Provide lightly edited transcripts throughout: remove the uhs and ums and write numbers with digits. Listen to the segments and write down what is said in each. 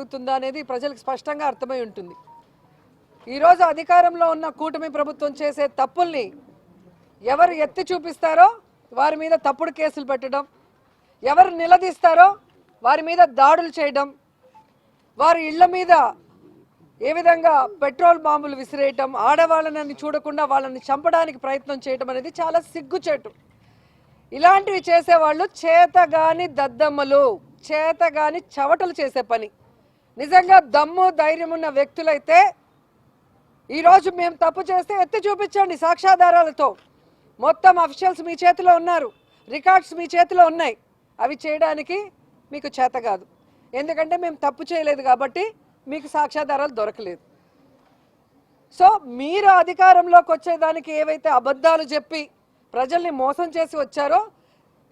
జరుగుతుందా అనేది ప్రజలకు స్పష్టంగా అర్థమై ఉంటుంది. ఈరోజు అధికారంలో ఉన్న కూటమి ప్రభుత్వం చేసే తప్పుల్ని ఎవరు ఎత్తి చూపిస్తారో వారి మీద తప్పుడు కేసులు పెట్టడం, ఎవరు నిలదీస్తారో వారి మీద దాడులు చేయడం, వారి ఇళ్ల మీద ఏ విధంగా పెట్రోల్ బాంబులు విసిరేయటం, ఆడవాళ్ళని చూడకుండా వాళ్ళని చంపడానికి ప్రయత్నం చేయడం అనేది చాలా సిగ్గుచేటు. ఇలాంటివి చేసేవాళ్ళు చేతగాని దద్దమ్మలు, చేతగాని చవటలు చేసే పని. నిజంగా దమ్ము ధైర్యం ఉన్న వ్యక్తులైతే ఈరోజు మేము తప్పు చేస్తే ఎత్తి చూపించండి సాక్ష్యాధారాలతో. మొత్తం అఫీషియల్స్ మీ చేతిలో ఉన్నారు, రికార్డ్స్ మీ చేతిలో ఉన్నాయి. అవి చేయడానికి మీకు చేత కాదు, ఎందుకంటే మేము తప్పు చేయలేదు కాబట్టి మీకు సాక్ష్యాధారాలు దొరకలేదు. సో మీరు అధికారంలోకి వచ్చేదానికి ఏవైతే అబద్ధాలు చెప్పి ప్రజల్ని మోసం చేసి వచ్చారో,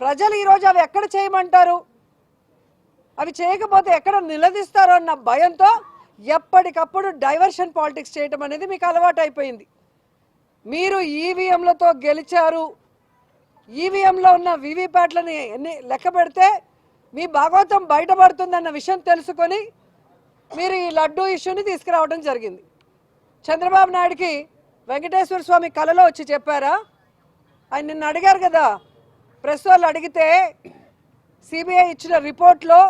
ప్రజలు ఈరోజు అవి ఎక్కడ చేయమంటారు, అవి చేయకపోతే ఎక్కడ నిలదీస్తారో అన్న భయంతో ఎప్పటికప్పుడు డైవర్షన్ పాలిటిక్స్ చేయటం అనేది మీకు అలవాటు అయిపోయింది. మీరు ఈవీఎంలతో గెలిచారు, ఈవీఎంలో ఉన్న వీవీప్యాట్లని లెక్క పెడితే మీ భాగవతం బయటపడుతుందన్న విషయం తెలుసుకొని మీరు ఈ లడ్డూ ఇష్యూని తీసుకురావడం జరిగింది. చంద్రబాబు నాయుడుకి వెంకటేశ్వర స్వామి కలలో వచ్చి చెప్పారా? ఆయన నిన్ను అడిగారు కదా, ప్రెస్ వాళ్ళు అడిగితే సిబిఐ ఇచ్చిన రిపోర్ట్లో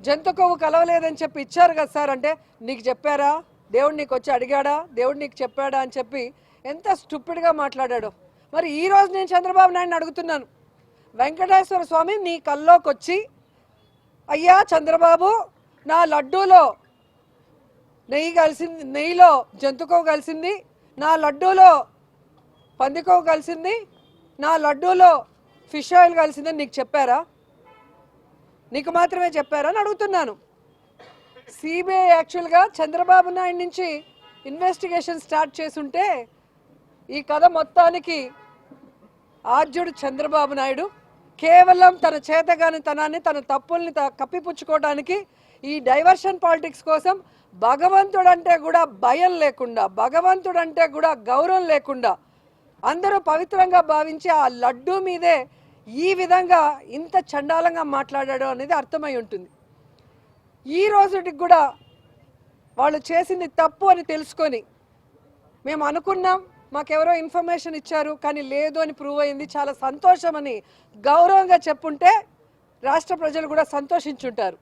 జంతు కొవ్వు కలవలేదని చెప్పి ఇచ్చారు కదా సార్ అంటే, నీకు చెప్పారా? దేవుడు నీకు వచ్చి అడిగాడా? దేవుడు నీకు చెప్పాడా అని చెప్పి ఎంత స్టూపిడ్గా మాట్లాడాడో. మరి ఈరోజు నేను చంద్రబాబు నాయుడిని అడుగుతున్నాను, వెంకటేశ్వర స్వామి నీ కల్లోకి వచ్చి, అయ్యా చంద్రబాబు నా లడ్డూలో నెయ్యి కలిసింది, నెయ్యిలో జంతు కొవ్వు కలిసింది, నా లడ్డూలో పంది కొవ్వు కలిసింది, నా లడ్డూలో ఫిష్ ఆయిల్ కలిసిందని నీకు చెప్పారా? నీకు మాత్రమే చెప్పారా అని అడుగుతున్నాను. సిబిఐ యాక్చువల్గా చంద్రబాబు నాయుడు నుంచి ఇన్వెస్టిగేషన్ స్టార్ట్ చేసుంటే ఈ కథ మొత్తానికి ఆద్యుడు చంద్రబాబు నాయుడు కేవలం తన చేతగానితనాన్ని, తన తప్పుల్ని కప్పిపుచ్చుకోవడానికి ఈ డైవర్షన్ పాలిటిక్స్ కోసం భగవంతుడంటే కూడా భయం లేకుండా, భగవంతుడంటే కూడా గౌరవం లేకుండా అందరూ పవిత్రంగా భావించి ఆ లడ్డూ మీదే ఈ విధంగా ఇంత చండాలంగా మాట్లాడాడు అనేది అర్థమై ఉంటుంది. ఈ రోజుకి కూడా వాళ్ళు చేసింది తప్పు అని తెలుసుకొని, మేము అనుకున్నాం, మాకెవరో ఇన్ఫర్మేషన్ ఇచ్చారు కానీ లేదు అని ప్రూవ్ అయింది, చాలా సంతోషమని గౌరవంగా చెప్పుంటే రాష్ట్ర ప్రజలు కూడా సంతోషించుంటారు.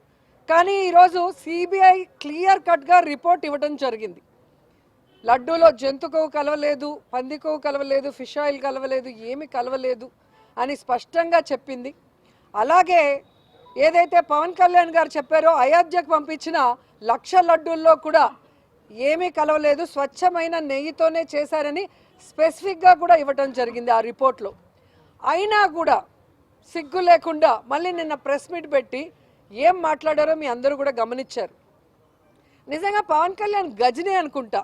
కానీ ఈరోజు సిబిఐ క్లియర్ కట్గా రిపోర్ట్ ఇవ్వడం జరిగింది. లడ్డూలో జంతు కొవ్వు కలవలేదు, పంది కొవ్వు కలవలేదు, ఫిష్ ఆయిల్ కలవలేదు, ఏమి కలవలేదు అని స్పష్టంగా చెప్పింది. అలాగే ఏదైతే పవన్ కళ్యాణ్ గారు చెప్పారో అయోధ్యకు పంపించిన 1,00,000 లడ్డూల్లో కూడా ఏమీ కలవలేదు, స్వచ్ఛమైన నెయ్యితోనే చేశారని స్పెసిఫిక్గా కూడా ఇవ్వటం జరిగింది ఆ రిపోర్ట్లో. అయినా కూడా సిగ్గు లేకుండా మళ్ళీ నిన్న ప్రెస్ మీట్ పెట్టి ఏం మాట్లాడారో మీ అందరూ కూడా గమనించారు. నిజంగా పవన్ కళ్యాణ్ గజని అనుకుంటా.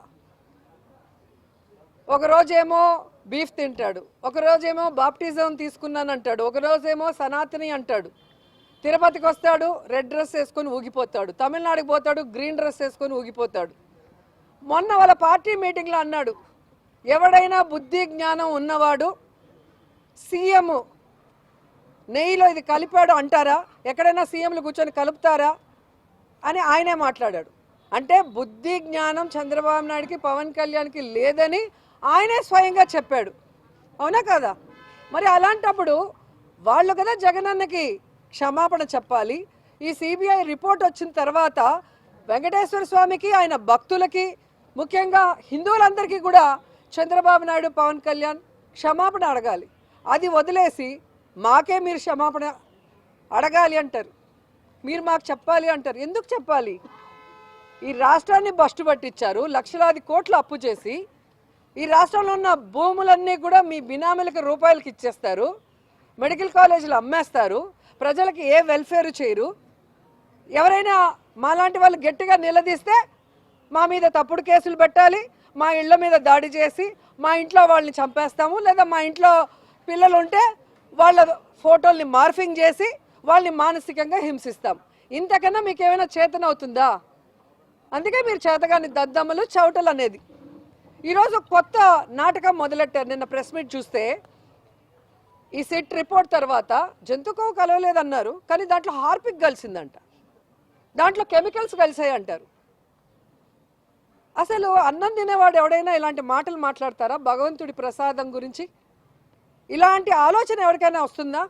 ఒకరోజేమో బీఫ్ తింటాడు, ఒకరోజేమో బాప్టిజం తీసుకున్నానంటాడు, ఒకరోజేమో సనాతని అంటాడు, తిరుపతికి వస్తాడు రెడ్ డ్రెస్ వేసుకొని ఊగిపోతాడు, తమిళనాడుకి పోతాడు గ్రీన్ డ్రెస్ వేసుకొని ఊగిపోతాడు. మొన్న వాళ్ళ పార్టీ మీటింగ్లో అన్నాడు, ఎవడైనా బుద్ధి జ్ఞానం ఉన్నవాడు సీఎం నెయ్యిలో ఇది కలిపాడు అంటారా? ఎక్కడైనా సీఎంలు కూర్చొని కలుపుతారా అని ఆయనే మాట్లాడాడు. అంటే బుద్ధి జ్ఞానం చంద్రబాబు నాయుడికి పవన్ కళ్యాణ్కి లేదని ఆయనే స్వయంగా చెప్పాడు, అవునా కదా? మరి అలాంటప్పుడు వాళ్ళు కదా జగనన్నకి క్షమాపణ చెప్పాలి. ఈ సిబిఐ రిపోర్ట్ వచ్చిన తర్వాత వెంకటేశ్వర స్వామికి, ఆయన భక్తులకి, ముఖ్యంగా హిందువులందరికీ కూడా చంద్రబాబు నాయుడు పవన్ కళ్యాణ్ క్షమాపణ అడగాలి. అది వదిలేసి మాకే మీరు క్షమాపణ అడగాలి అంటారు, మీరు మాకు చెప్పాలి అంటారు. ఎందుకు చెప్పాలి? ఈ రాష్ట్రాన్ని బస్టు పట్టించారు, లక్షలాది కోట్లు అప్పు చేసి ఈ రాష్ట్రంలో ఉన్న భూములన్నీ కూడా మీ బినామీలకు రూపాయలకి ఇచ్చేస్తారు, మెడికల్ కాలేజీలు అమ్మేస్తారు, ప్రజలకి ఏ వెల్ఫేర్ చేయరు. ఎవరైనా మాలాంటి వాళ్ళు గట్టిగా నిలదీస్తే మా మీద తప్పుడు కేసులు పెట్టాలి, మా ఇళ్ల మీద దాడి చేసి మా ఇంట్లో వాళ్ళని చంపేస్తాము, లేదా మా ఇంట్లో పిల్లలు ఉంటే వాళ్ళ ఫోటోల్ని మార్ఫింగ్ చేసి వాళ్ళని మానసికంగా హింసిస్తాం. ఇంతకన్నా మీకు ఏమైనా చేతన అవుతుందా? అందుకే మీరు చేతగాని దద్దమ్మలు, చౌటలు అనేది. ఈరోజు కొత్త నాటకం మొదలెట్టారు. నిన్న ప్రెస్ మీట్ చూస్తే ఈ సిట్ రిపోర్ట్ తర్వాత జంతు కొవ్వు కలవలేదన్నారు, కానీ దాంట్లో హార్పిక్ కలిసిందంట. దాంట్లో కెమికల్స్ కలిసాయి అంటారు. అసలు అన్నం తినేవాడు ఎవడైనా ఇలాంటి మాటలు మాట్లాడతారా భగవంతుడి ప్రసాదం గురించి? ఇలాంటి ఆలోచన ఎవరికైనా వస్తుందా?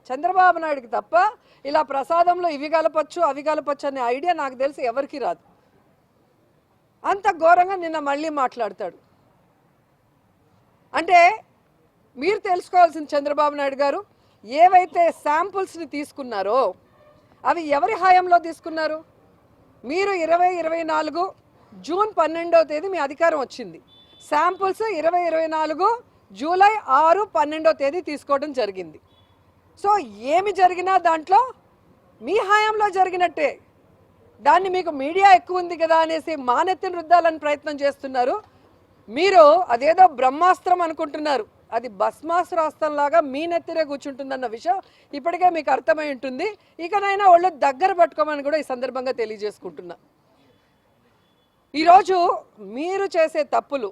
చంద్రబాబు నాయుడికి తప్ప ఇలా ప్రసాదంలో ఇవి కలపచ్చు అవి కలపచ్చు అనే ఐడియా నాకు తెలిసి ఎవరికి రాదు. అంత ఘోరంగా నిన్న మళ్ళీ మాట్లాడతాడు. అంటే మీరు తెలుసుకోవాల్సిన చంద్రబాబు నాయుడు గారు, ఏవైతే శాంపుల్స్ని తీసుకున్నారో అవి ఎవరి హయాంలో తీసుకున్నారు? మీరు 2024 జూన్ 12వ తేదీ మీ అధికారం వచ్చింది. శాంపుల్స్ 2024 జూలై 6, 12వ తేదీ తీసుకోవడం జరిగింది. సో ఏమి జరిగినా దాంట్లో మీ హయాంలో జరిగినట్టే. దాన్ని మీకు మీడియా ఎక్కువ ఉంది కదా అనేసి మానెత్తిన రుద్దాలని ప్రయత్నం చేస్తున్నారు. మీరు అదేదో బ్రహ్మాస్త్రం అనుకుంటున్నారు, అది భస్మాస్త్రాస్త్రంలాగా మీ నెత్తిరే కూర్చుంటుందన్న విషయం ఇప్పటికే మీకు అర్థమై ఉంటుంది. ఇకనైనా వాళ్ళు దగ్గర పట్టుకోమని కూడా ఈ సందర్భంగా తెలియజేసుకుంటున్నా. ఈరోజు మీరు చేసే తప్పులు,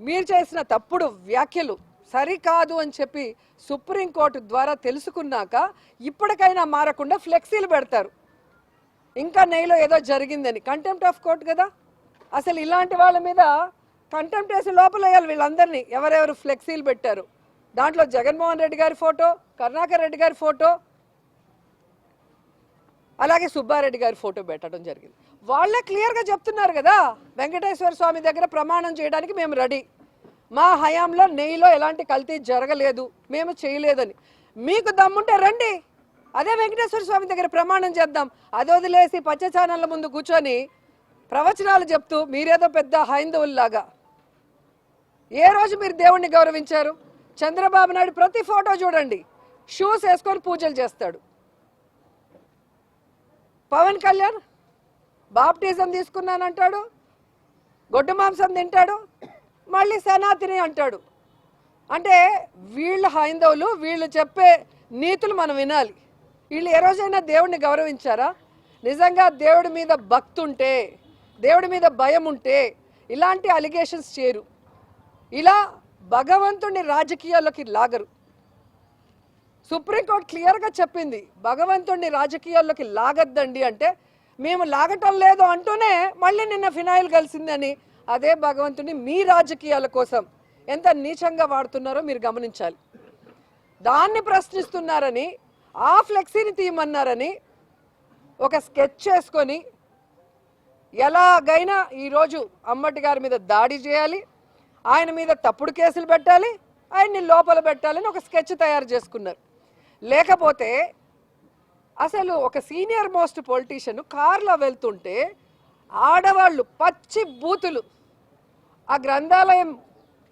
మీరు చేసిన తప్పుడు వ్యాఖ్యలు సరికాదు అని చెప్పి సుప్రీంకోర్టు ద్వారా తెలుసుకున్నాక ఇప్పటికైనా మారకుండా ఫ్లెక్సీలు పెడతారు. ఇంకా నెయ్యిలో ఏదో జరిగిందని. కంటెంప్ట్ ఆఫ్ కోర్ట్ కదా. అసలు ఇలాంటి వాళ్ళ మీద కంటెంప్ట్ వేసి లోపల వేయాలి వీళ్ళందరినీ. ఎవరెవరు ఫ్లెక్సీలు పెట్టారు దాంట్లో జగన్మోహన్ రెడ్డి గారి ఫోటో, కరుణాకర్ రెడ్డి గారి ఫోటో, అలాగే సుబ్బారెడ్డి గారి ఫోటో పెట్టడం జరిగింది. వాళ్ళే క్లియర్గా చెప్తున్నారు కదా, వెంకటేశ్వర స్వామి దగ్గర ప్రమాణం చేయడానికి మేము రెడీ, మా హయాంలో నెయ్యిలో ఎలాంటి కల్తీ జరగలేదు, మేము చేయలేదని. మీకు దమ్ముంటే రండి, అదే వెంకటేశ్వర స్వామి దగ్గర ప్రమాణం చేద్దాం. అది వదిలేసి పచ్చ ఛానళ్ళ ముందు కూర్చొని ప్రవచనాలు చెప్తూ మీరేదో పెద్ద హైందవుల్లాగా. ఏ రోజు మీరు దేవుణ్ణి గౌరవించారు? చంద్రబాబు నాయుడు ప్రతి ఫోటో చూడండి, షూస్ వేసుకొని పూజలు చేస్తాడు. పవన్ కళ్యాణ్ బాప్టిజం తీసుకున్నానంటాడు, గొడ్డు మాంసం తింటాడు, మళ్ళీ సనాతిని అంటాడు. అంటే వీళ్ళ హైందవులు, వీళ్ళు చెప్పే నీతులు మనం వినాలి. వీళ్ళు ఏ రోజైనా దేవుడిని గౌరవించారా? నిజంగా దేవుడి మీద భక్తి ఉంటే, దేవుడి మీద భయం ఉంటే ఇలాంటి అలిగేషన్స్ చేయరు. ఇలా భగవంతుడిని రాజకీయాల్లోకి లాగరు. సుప్రీంకోర్టు క్లియర్గా చెప్పింది, భగవంతుడిని రాజకీయాల్లోకి లాగద్దండి అంటే మేము లాగటం లేదు అంటూనే మళ్ళీ నిన్న ఫినాయిల్ కలిసిందని అదే భగవంతుడిని మీ రాజకీయాల కోసం ఎంత నీచంగా వాడుతున్నారో మీరు గమనించాలి. దాన్ని ప్రశ్నిస్తున్నారని, ఆ ఫ్లెక్సీని తీయమన్నారని ఒక స్కెచ్ చేసుకొని ఎలాగైనా ఈరోజు అంబటి గారి మీద దాడి చేయాలి, ఆయన మీద తప్పుడు కేసులు పెట్టాలి, ఆయన్ని లోపల పెట్టాలని ఒక స్కెచ్ తయారు చేసుకున్నారు. లేకపోతే అసలు ఒక సీనియర్ మోస్ట్ పొలిటీషియన్ కార్లో వెళ్తుంటే ఆడవాళ్ళు పచ్చి బూతులు, ఆ గ్రంథాలయం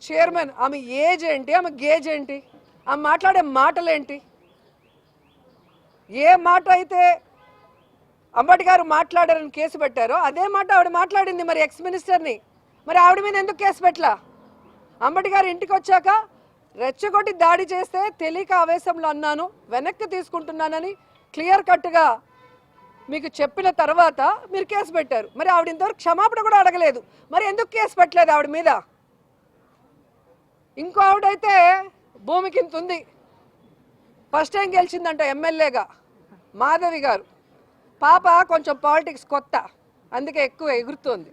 చైర్మన్ ఆమె ఏజ్ ఏంటి, ఆమె గేజ్ ఏంటి, ఆమె మాట్లాడే మాటలేంటి, ఏ మాట అయితే అంబటి గారు మాట్లాడారని కేసు పెట్టారో అదే మాట ఆవిడ మాట్లాడింది మరి ఎక్స్ మినిస్టర్ని. మరి ఆవిడ మీద ఎందుకు కేసు పెట్టలా? అంబటి గారు ఇంటికి వచ్చాక రెచ్చగొట్టి దాడి చేస్తే తెలియక ఆవేశంలో అన్నాను, వెనక్కి తీసుకుంటున్నానని క్లియర్ కట్గా మీకు చెప్పిన తర్వాత మీరు కేసు పెట్టారు. మరి ఆవిడ ఇంతవరకు క్షమాపణ కూడా అడగలేదు. మరి ఎందుకు కేసు పెట్టలేదు ఆవిడ మీద? ఇంకో ఆవిడైతే భూమికి ఇంత ఉంది, ఫస్ట్ టైం గెలిచిందంట ఎమ్మెల్యేగా, మాధవి గారు. పాప కొంచెం పాలిటిక్స్ కొత్త, అందుకే ఎక్కువ ఎగురుతోంది.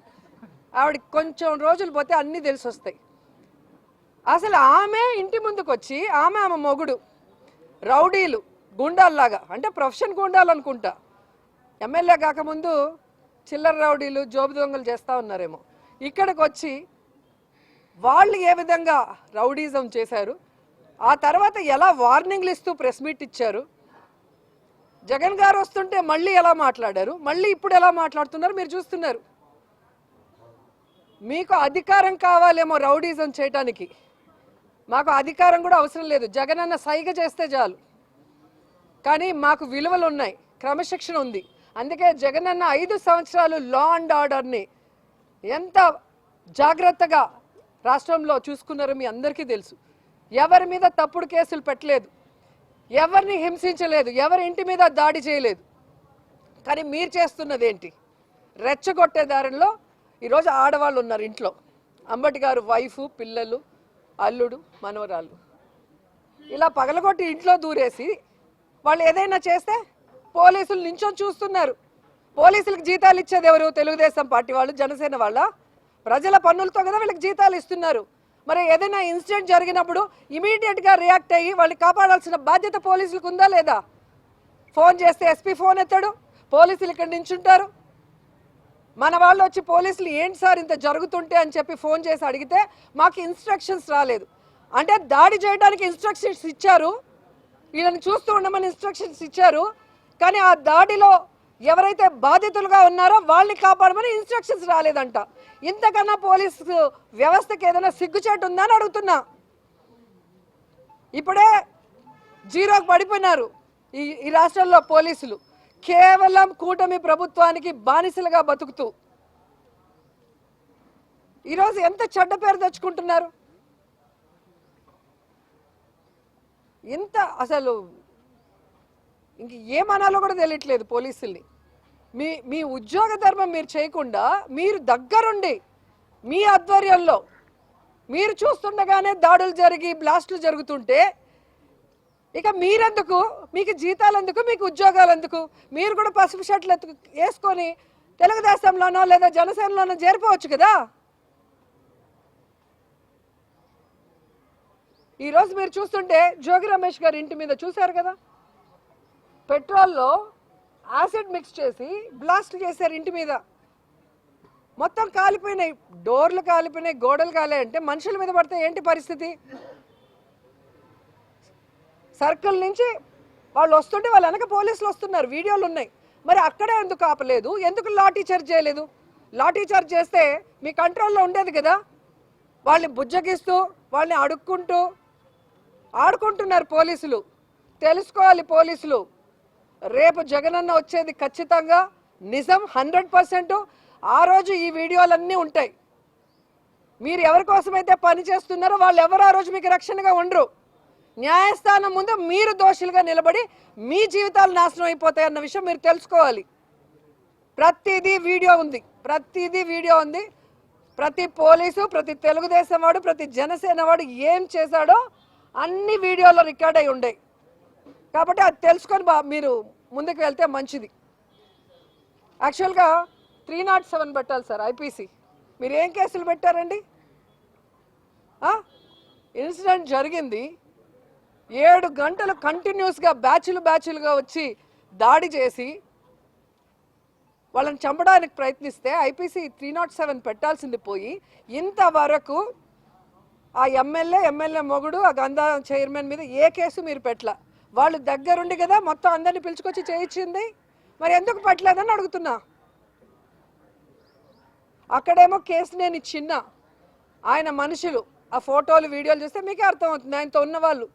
ఆవిడకి కొంచెం రోజులు పోతే అన్నీ తెలిసి వస్తాయి. అసలు ఆమె ఇంటి ముందుకు వచ్చి ఆమె మొగుడు రౌడీలు గుండాల్లాగా, అంటే ప్రొఫెషన్ గుండాలు అనుకుంటా, ఎమ్మెల్యే కాకముందు చిల్లర రౌడీలు జోబు దొంగలు చేస్తూ ఉన్నారేమో, ఇక్కడికి వచ్చి వాళ్ళు ఏ విధంగా రౌడీజం చేశారు, ఆ తర్వాత ఎలా వార్నింగ్లు ఇస్తూ ప్రెస్ మీట్ ఇచ్చారు, జగన్ గారు వస్తుంటే మళ్ళీ ఎలా మాట్లాడారు, మళ్ళీ ఇప్పుడు ఎలా మాట్లాడుతున్నారు మీరు చూస్తున్నారు. మీకు అధికారం కావాలేమో రౌడీజం చేయటానికి, మాకు అధికారం కూడా అవసరం లేదు, జగన్ అన్న సైగ చేస్తే చాలు. కానీ మాకు విలువలు ఉన్నాయి, క్రమశిక్షణ ఉంది. అందుకే జగన్ అన్న 5 సంవత్సరాలు లా అండ్ ఆర్డర్ని ఎంత జాగ్రత్తగా రాష్ట్రంలో చూసుకున్నారో మీ అందరికీ తెలుసు. ఎవరి మీద తప్పుడు కేసులు పెట్టలేదు, ఎవరిని హింసించలేదు, ఎవరి ఇంటి మీద దాడి చేయలేదు. కానీ మీరు చేస్తున్నది ఏంటి? రెచ్చగొట్టే దారిలో ఈరోజు ఆడవాళ్ళు ఉన్నారు ఇంట్లో, అంబటి గారు వైఫ్, పిల్లలు, అల్లుడు, మనవరాళ్ళు, ఇలా పగలగొట్టి ఇంట్లో దూరేసి వాళ్ళు ఏదైనా చేస్తే పోలీసులు నించొని చూస్తున్నారు. పోలీసులకు జీతాలు ఇచ్చేది ఎవరు? తెలుగుదేశం పార్టీ వాళ్ళు, జనసేన వాళ్ళ? ప్రజల పన్నులతో కదా వీళ్ళకి జీతాలు ఇస్తున్నారు. మరి ఏదైనా ఇన్సిడెంట్ జరిగినప్పుడు ఇమీడియట్గా రియాక్ట్ అయ్యి వాళ్ళని కాపాడాల్సిన బాధ్యత పోలీసులకు ఉందా లేదా? ఫోన్ చేస్తే ఎస్పీ ఫోన్ ఎత్తాడు, పోలీసులు ఇక్కడ నించుంటారు. మన వాళ్ళు వచ్చి పోలీసులు ఏంటి సార్ ఇంత జరుగుతుంటే అని చెప్పి ఫోన్ చేసి అడిగితే మాకు ఇన్స్ట్రక్షన్స్ రాలేదు అంటే, దాడి చేయడానికి ఇన్స్ట్రక్షన్స్ ఇచ్చారు, వీళ్ళని చూస్తూ ఉండమని ఇన్స్ట్రక్షన్స్ ఇచ్చారు, కానీ ఆ దాడిలో ఎవరైతే బాధితులుగా ఉన్నారో వాళ్ళని కాపాడమని ఇన్స్ట్రక్షన్స్ రాలేదంట. ఇంతకన్నా పోలీసు వ్యవస్థకి ఏదైనా సిగ్గుచేటు ఉందా అని అడుగుతున్నా. ఇప్పుడే జీరోకి పడిపోయినారు ఈ రాష్ట్రంలో పోలీసులు, కేవలం కూటమి ప్రభుత్వానికి బానిసలుగా బతుకుతూ. ఈరోజు ఎంత చెడ్డ పేరు తెచ్చుకుంటున్నారు. ఇంత అసలు ఇంక ఏమనాలో కూడా తెలియట్లేదు పోలీసుల్ని. మీ ఉద్యోగ ధర్మం మీరు చేయకుండా, మీరు దగ్గరుండి మీ ఆధ్వర్యంలో మీరు చూస్తుండగానే దాడులు జరిగి బ్లాస్టులు జరుగుతుంటే ఇక మీరెందుకు? మీకు జీతాలు ఎందుకు? మీకు ఉద్యోగాలు ఎందుకు? మీరు కూడా పసుపు షర్ట్లు వేసుకొని తెలుగుదేశంలోనో లేదా జనసేనలోనో చేరిపోవచ్చు కదా. ఈరోజు మీరు చూస్తుంటే జోగి రమేష్ గారి ఇంటి మీద చూశారు కదా, పెట్రోల్లో యాసిడ్ మిక్స్ చేసి బ్లాస్ట్ చేశారు ఇంటి మీద. మొత్తం కాలిపోయినాయి, డోర్లు కాలిపోయినాయి, గోడలు కాలే. అంటే మనుషుల మీద పడితే ఏంటి పరిస్థితి? సర్కిల్ నుంచి వాళ్ళు వస్తుంటే వాళ్ళ వెనక పోలీసులు వస్తున్నారు, వీడియోలు ఉన్నాయి. మరి అక్కడే ఎందుకు ఆపలేదు? ఎందుకు లాఠీ చార్జ్ చేయలేదు? లాఠీ చార్జ్ చేస్తే మీ కంట్రోల్లో ఉండేది కదా. వాళ్ళని బుజ్జగిస్తూ వాళ్ళని అడుక్కుంటూ ఆడుకుంటున్నారు పోలీసులు. తెలుసుకోవాలి పోలీసులు, రేపు జగనన్న వచ్చేది ఖచ్చితంగా నిజం 100%. ఆ రోజు ఈ వీడియోలన్నీ ఉంటాయి. మీరు ఎవరి కోసమైతే పని చేస్తున్నారో వాళ్ళు ఎవరు ఆ రోజు మీకు రక్షణగా ఉండరు. న్యాయస్థానం ముందు మీరు దోషులుగా నిలబడి మీ జీవితాలు నాశనం అయిపోతాయన్న విషయం మీరు తెలుసుకోవాలి. ప్రతిదీ వీడియో ఉంది, ప్రతిదీ వీడియో ఉంది. ప్రతి పోలీసు, ప్రతి తెలుగుదేశం వాడు, ప్రతి జనసేన వాడు ఏం చేశాడో అన్ని వీడియోలో రికార్డ్ అయి ఉండే. కాబట్టి అది తెలుసుకొని మీరు ముందుకు వెళ్తే మంచిది. యాక్చువల్గా 307 పెట్టాలి సార్ ఐపీసీ. మీరు ఏం కేసులు పెట్టారండి? ఇన్సిడెంట్ జరిగింది, 7 గంటలు కంటిన్యూస్గా బ్యాచ్లుగా వచ్చి దాడి చేసి వాళ్ళని చంపడానికి ప్రయత్నిస్తే ఐపీసీ 307 పెట్టాల్సింది పోయి ఇంతవరకు ఆ ఎమ్మెల్యే మొగుడు, ఆ గంధా చైర్మన్ మీద ఏ కేసు మీరు పెట్టలా. వాళ్ళు దగ్గరుండి కదా మొత్తం అందరిని పిలుచుకొచ్చి చేయించింది, మరి ఎందుకు పెట్టలేదని అడుగుతున్నా. అక్కడేమో కేసు నేను చిన్న ఆయన మనుషులు, ఆ ఫోటోలు వీడియోలు చూస్తే మీకే అర్థమవుతుంది. ఆయనతో ఉన్న వాళ్ళు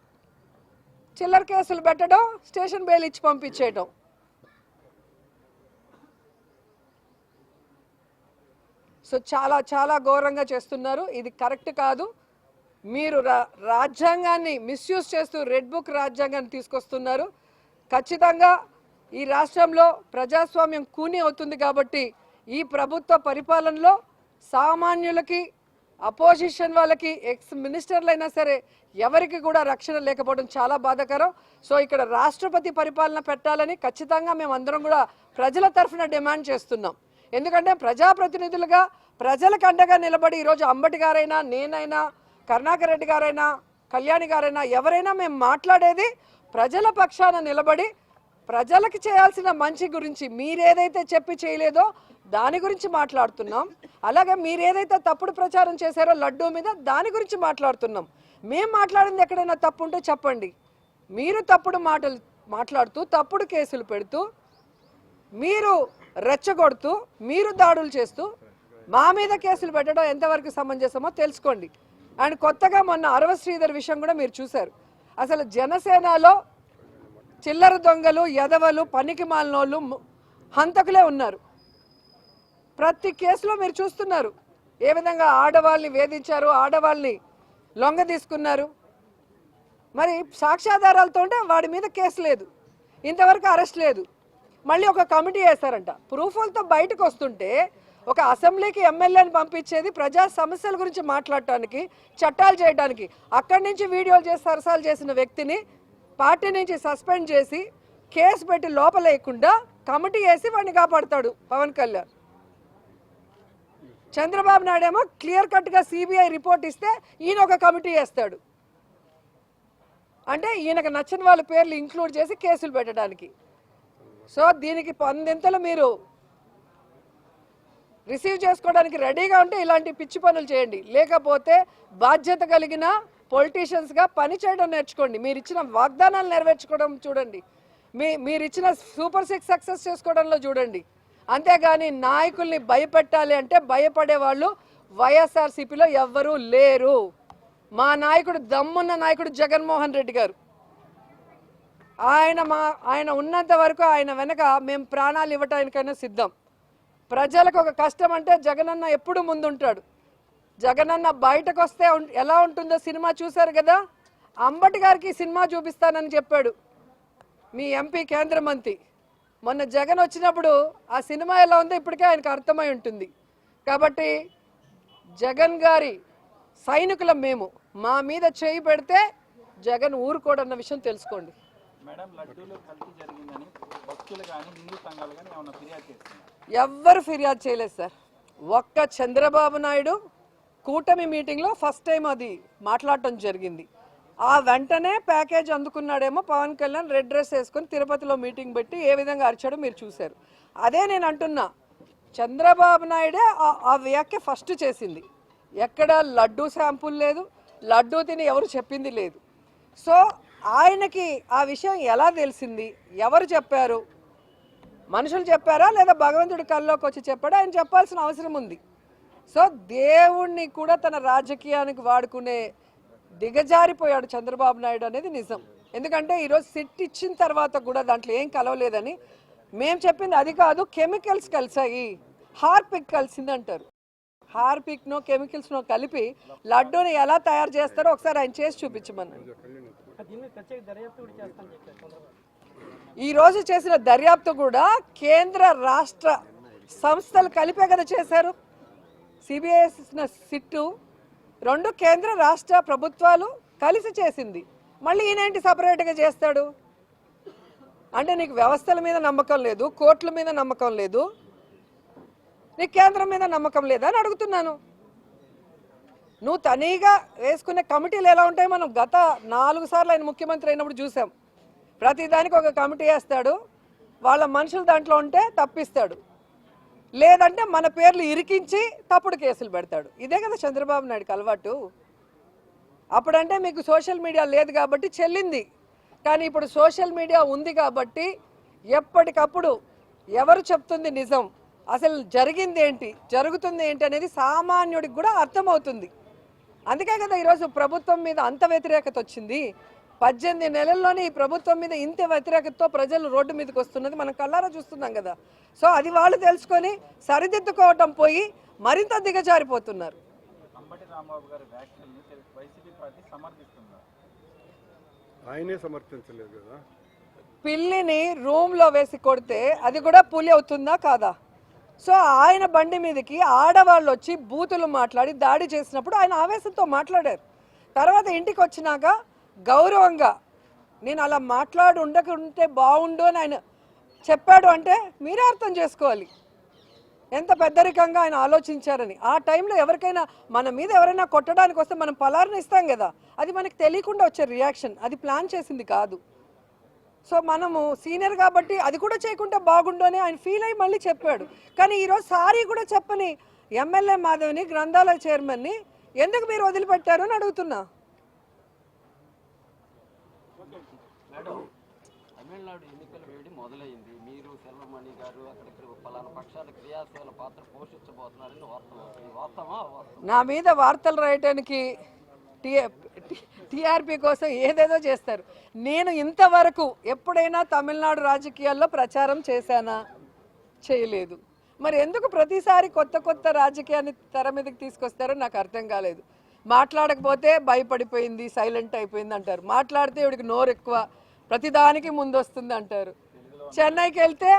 చిల్లర కేసులు పెట్టడం, స్టేషన్ బెయిల్ ఇచ్చి పంపించేయటం. సో చాలా చాలా ఘోరంగా చేస్తున్నారు. ఇది కరెక్ట్ కాదు. మీరు రాజ్యాంగాన్ని మిస్యూజ్ చేస్తూ రెడ్ బుక్ రాజ్యాంగాన్ని తీసుకొస్తున్నారు. ఖచ్చితంగా ఈ రాష్ట్రంలో ప్రజాస్వామ్యం కూని అవుతుంది. కాబట్టి ఈ ప్రభుత్వ పరిపాలనలో సామాన్యులకి, అపోజిషన్ వాళ్ళకి, ఎక్స్ మినిస్టర్లైనా సరే ఎవరికి కూడా రక్షణ లేకపోవడం చాలా బాధాకరం. సో ఇక్కడ రాష్ట్రపతి పరిపాలన పెట్టాలని ఖచ్చితంగా మేము అందరం కూడా ప్రజల తరఫున డిమాండ్ చేస్తున్నాం. ఎందుకంటే ప్రజాప్రతినిధులుగా ప్రజలకు అండగా నిలబడి ఈరోజు అంబటి గారైనా, నేనైనా, కరుణాకర్ రెడ్డి గారైనా, కళ్యాణి గారైనా ఎవరైనా మేము మాట్లాడేది ప్రజల పక్షాన నిలబడి ప్రజలకు చేయాల్సిన మంచి గురించి. మీరేదైతే చెప్పి చేయలేదో దాని గురించి మాట్లాడుతున్నాం. అలాగే మీరేదైతే తప్పుడు ప్రచారం చేశారో లడ్డూ మీద, దాని గురించి మాట్లాడుతున్నాం. మేము మాట్లాడింది ఎక్కడైనా తప్పు ఉంటే చెప్పండి. మీరు తప్పుడు మాటలు మాట్లాడుతూ, తప్పుడు కేసులు పెడుతూ, మీరు రెచ్చగొడుతూ, మీరు దాడులు చేస్తూ మా మీద కేసులు పెట్టడం ఎంతవరకు సమంజసమో తెలుసుకోండి. అండ్ కొత్తగా మొన్న అరవ శ్రీధర్ విషయం కూడా మీరు చూశారు. అసలు జనసేనలో చిల్లర దొంగలు, యదవలు, పనికి మాలినోళ్ళు, హంతకులే ఉన్నారు. ప్రతి కేసులో మీరు చూస్తున్నారు ఏ విధంగా ఆడవాళ్ళని వేధించారు, ఆడవాళ్ళని లొంగ తీసుకున్నారు. మరి సాక్ష్యాధారాలతో ఉంటే వాడి మీద కేసు లేదు, ఇంతవరకు అరెస్ట్ లేదు. మళ్ళీ ఒక కమిటీ వేశారంట. ప్రూఫ్లతో బయటకు వస్తుంటే ఒక అసెంబ్లీకి ఎమ్మెల్యేని పంపించేది ప్రజా సమస్యల గురించి మాట్లాడటానికి, చట్టాలు చేయడానికి. అక్కడి నుంచి వీడియోలు చేసి సరసాలు చేసిన వ్యక్తిని పార్టీ నుంచి సస్పెండ్ చేసి కేసు పెట్టి లోపలేయకుండా కమిటీ వేసి వాడిని కాపాడతాడు పవన్ కళ్యాణ్. చంద్రబాబు నాయుడు ఏమో క్లియర్ కట్గా సిబిఐ రిపోర్ట్ ఇస్తే ఈయన ఒక కమిటీ వేస్తాడు. అంటే ఈయనకు నచ్చిన వాళ్ళ పేర్లు ఇంక్లూడ్ చేసి కేసులు పెట్టడానికి. సో దీనికి 10 మీరు రిసీవ్ చేసుకోవడానికి రెడీగా ఉంటే ఇలాంటి పిచ్చి పనులు చేయండి. లేకపోతే బాధ్యత కలిగిన పొలిటీషియన్స్గా పని చేయడం నేర్చుకోండి. మీరు ఇచ్చిన వాగ్దానాలు నెరవేర్చుకోవడం చూడండి. మీరు ఇచ్చిన సూపర్ 6 సక్సెస్ చేసుకోవడంలో చూడండి. అంతేగాని నాయకుల్ని భయపెట్టాలి అంటే భయపడే వాళ్ళు వైఎస్ఆర్సీపీలో ఎవ్వరూ లేరు. మా నాయకుడు, దమ్మున్న నాయకుడు జగన్మోహన్ రెడ్డి గారు. ఆయన ఉన్నంత వరకు ఆయన వెనక మేము ప్రాణాలు ఇవ్వటానికైనా సిద్ధం. ప్రజలకు ఒక కష్టం అంటే జగనన్న ఎప్పుడు ముందుంటాడు. జగనన్న బయటకు వస్తే ఎలా ఉంటుందో సినిమా చూశారు కదా. అంబటి గారికి సినిమా చూపిస్తానని చెప్పాడు మీ ఎంపీ కేంద్ర మంత్రి. మొన్న జగన్ వచ్చినప్పుడు ఆ సినిమా ఎలా ఉందో ఇప్పటికే ఆయనకు అర్థమై ఉంటుంది. కాబట్టి జగన్ గారి సైనికులం మేము. మా మీద చేయి పెడితే జగన్ ఊరుకోడన్న విషయం తెలుసుకోండి. ఎవ్వరు ఫిర్యాదు చేయలేదు సార్. ఒక్క చంద్రబాబు నాయుడు కూటమి మీటింగ్లో ఫస్ట్ టైం అది మాట్లాడటం జరిగింది. ఆ వెంటనే ప్యాకేజ్ అందుకున్నాడేమో పవన్ కళ్యాణ్ రెడ్ డ్రెస్ వేసుకొని తిరుపతిలో మీటింగ్ పెట్టి ఏ విధంగా అరిచాడో మీరు చూశారు. అదే నేను అంటున్నా, చంద్రబాబు నాయుడే ఆ వ్యాఖ్య ఫస్ట్ చేసింది. ఎక్కడ లడ్డూ శాంపుల్ లేదు, లడ్డూ తిని ఎవరు చెప్పింది లేదు. సో ఆయనకి ఆ విషయం ఎలా తెలిసింది, ఎవరు చెప్పారు, మనుషులు చెప్పారా లేదా భగవంతుడి కల్లోకి వచ్చి చెప్పాడా, ఆయన చెప్పాల్సిన అవసరం ఉంది. సో దేవుణ్ణి కూడా తన రాజకీయానికి వాడుకునే దిగజారిపోయాడు చంద్రబాబు నాయుడు అనేది నిజం. ఎందుకంటే ఈరోజు సిట్ ఇచ్చిన తర్వాత కూడా దాంట్లో ఏం కలవలేదని మేము చెప్పింది అది కాదు. కెమికల్స్ కలిసాయి, హార్పిక్ కలిసింది అంటారు. హార్పిక్నో కెమికల్స్నో కలిపి లడ్డూని ఎలా తయారు చేస్తారో ఒకసారి ఆయన చేసి చూపించమన్నాడు. ఈరోజు చేసిన దర్యాప్తు కూడా కేంద్ర రాష్ట్ర సంస్థలు కలిపే కదా చేశారు. సిబిఐ సిట్టు 2 కేంద్ర రాష్ట్ర ప్రభుత్వాలు కలిసి చేసింది. మళ్ళీ ఈయనేంటి సపరేట్గా చేస్తాడు? అంటే నీకు వ్యవస్థల మీద నమ్మకం లేదు, కోర్టుల మీద నమ్మకం లేదు, నీకు కేంద్రం మీద నమ్మకం లేదా అని అడుగుతున్నాను. నువ్వు తనీగా వేసుకునే కమిటీలు ఎలా ఉంటాయి మనం గత 4 సార్లు ఆయన ముఖ్యమంత్రి అయినప్పుడు చూసాం. ప్రతిదానికి ఒక కమిటీ వేస్తాడు, వాళ్ళ మనుషులు దాంట్లో ఉంటే తప్పిస్తాడు, లేదంటే మన పేర్లు ఇరికించి తప్పుడు కేసులు పెడతాడు. ఇదే కదా చంద్రబాబు నాయుడుకి అలవాటు. అప్పుడంటే మీకు సోషల్ మీడియా లేదు కాబట్టి చెల్లింది, కానీ ఇప్పుడు సోషల్ మీడియా ఉంది కాబట్టి ఎప్పటికప్పుడు ఎవరు చెప్తుంది నిజం, అసలు జరిగింది ఏంటి, జరుగుతుంది ఏంటి అనేది సామాన్యుడికి కూడా అర్థమవుతుంది. అందుకే కదా ఈరోజు ప్రభుత్వం మీద అంత వ్యతిరేకత వచ్చింది. 18 నెలల్లోనే ఈ ప్రభుత్వం మీద ఇంత వ్యతిరేకతతో ప్రజలు రోడ్డు మీదకి వస్తున్నది మనం కళ్ళారా చూస్తున్నాం కదా. సో అది వాళ్ళు తెలుసుకొని సరిదిద్దుకోవటం పోయి మరింత దిగజారిపోతున్నారు. పిల్లిని రూమ్లో వేసి కొడితే అది కూడా పులి అవుతుందా కాదా? సో ఆయన బండి మీదకి ఆడవాళ్ళు వచ్చి బూతులు మాట్లాడి దాడి చేసినప్పుడు ఆయన ఆవేశంతో మాట్లాడారు. తర్వాత ఇంటికి వచ్చినాక గౌరవంగా నేను అలా మాట్లాడి ఉండకుంటే బాగుండు అని ఆయన చెప్పాడు. అంటే మీరే అర్థం చేసుకోవాలి ఎంత పెద్దరికంగా ఆయన ఆలోచించారని. ఆ టైంలో ఎవరికైనా మన మీద ఎవరైనా కొట్టడానికి వస్తే మనం పలారుని ఇస్తాం కదా, అది మనకు తెలియకుండా వచ్చే రియాక్షన్, అది ప్లాన్ చేసింది కాదు. సో మనము సీనియర్ కాబట్టి అది కూడా చేయకుండా బాగుండు అని ఆయన ఫీల్ అయ్యి మళ్ళీ చెప్పాడు. కానీ ఈరోజు సారీ కూడా చెప్పని ఎమ్మెల్యే మాధవిని, గ్రంథాలయ చైర్మన్ని ఎందుకు మీరు వదిలిపెట్టారు అని అడుగుతున్నా. తమిళనాడు ఎన్నికల వేడి మొదలైంది. మీరు సెల్వమణి గారు అక్కడ పలానా పక్షాల క్రియాశీల పాత్ర పోషించబోతున్నారని వాస్తవమా? నా మీద వార్తలు రాయటానికి టీఆర్పీ కోసం ఏదేదో చేస్తారు. నేను ఇంతవరకు ఎప్పుడైనా తమిళనాడు రాజకీయాల్లో ప్రచారం చేశానా? చేయలేదు. మరి ఎందుకు ప్రతిసారి కొత్త కొత్త రాజకీయాన్ని తెర మీదకి తీసుకొస్తారో నాకు అర్థం కాలేదు. మాట్లాడకపోతే భయపడిపోయింది, సైలెంట్ అయిపోయింది అంటారు. మాట్లాడితే ఇవిడికి నోరు ఎక్కువ, ప్రతిదానికి ముందు వస్తుంది అంటారు. చెన్నైకి వెళ్తే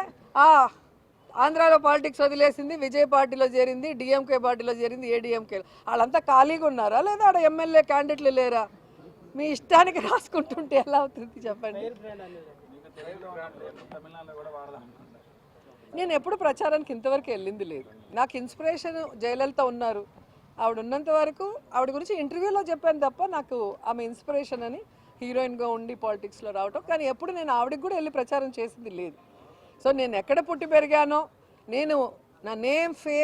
ఆంధ్రాలో పాలిటిక్స్ వదిలేసింది, విజయ్ పార్టీలో చేరింది, డిఎంకే పార్టీలో చేరింది, ఏడీఎంకే. వాళ్ళంతా ఖాళీగా ఉన్నారా లేదా ఆడ ఎమ్మెల్యే క్యాండిడేట్లు లేరా? మీ ఇష్టానికి రాసుకుంటుంటే ఎలా అవుతుంది చెప్పండి. నేను ఎప్పుడు ప్రచారానికి ఇంతవరకు వెళ్ళింది లేదు. నాకు ఇన్స్పిరేషన్ జయలలిత ఉన్నారు, ఆవిడ ఉన్నంత వరకు ఆవిడ గురించి ఇంటర్వ్యూలో చెప్పాను తప్ప నాకు ఆమె ఇన్స్పిరేషన్ అని హీరోయిన్గా ఉండి పాలిటిక్స్లో రావటం. కానీ ఎప్పుడు నేను ఆవిడకి కూడా వెళ్ళి ప్రచారం చేసింది లేదు. సో నేను ఎక్కడ పుట్టి పెరిగానో, నేను నా నేమ్ ఫేమ్